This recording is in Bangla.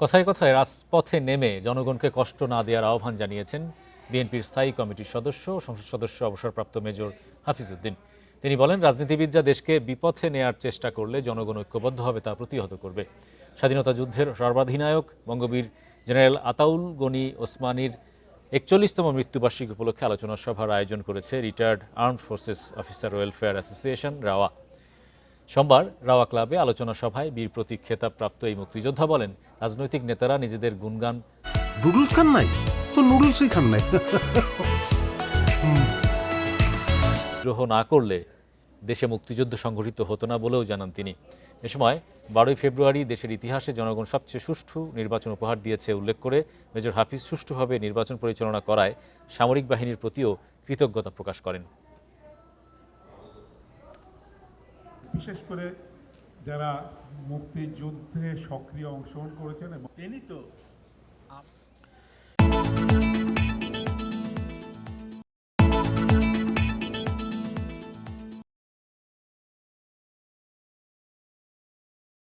কথায় কথায় রাজপথে নেমে জনগণকে কষ্ট না দেওয়ার আহ্বান জানিয়েছেন বিএনপির স্থায়ী কমিটির সদস্য ও সংসদ সদস্য অবসরপ্রাপ্ত মেজর হাফিজউদ্দিন। তিনি বলেন, রাজনীতিবিদরা দেশকে বিপথে নেয়ার চেষ্টা করলে জনগণ ঐক্যবদ্ধভাবে তা প্রতিহত করবে। স্বাধীনতা যুদ্ধের সর্বাধিনায়ক বঙ্গবীর জেনারেল আতাউল গনি ওসমানীর ৪১তম মৃত্যুবার্ষিকী উপলক্ষে আলোচনা সভার আয়োজন করেছে retired armed forces officer welfare association rava. সোমবার রাওয়া ক্লাবে আলোচনা সভায় বীর প্রতীক খেতাবপ্রাপ্ত এই মুক্তিযোদ্ধা বলেন, রাজনৈতিক নেতারা নিজেদের গুণগান নুডলস খান নাই তো নুডলসই খান নাই। বিদ্রোহ না করলে দেশে মুক্তিযুদ্ধ সংঘটিত হতো না বলেও জানান তিনি। এ সময় ১২ই ফেব্রুয়ারি দেশের ইতিহাসে জনগণ সবচেয়ে সুষ্ঠু নির্বাচন উপহার দিয়েছে উল্লেখ করে মেজর হাফিজ সুষ্ঠুভাবে নির্বাচন পরিচালনা করায় সামরিক বাহিনীর প্রতিও কৃতজ্ঞতা প্রকাশ করেন। বিশেষ করে যারা মুক্তিযুদ্ধে সক্রিয় অংশগ্রহণ করেছেন এবং তিনি তো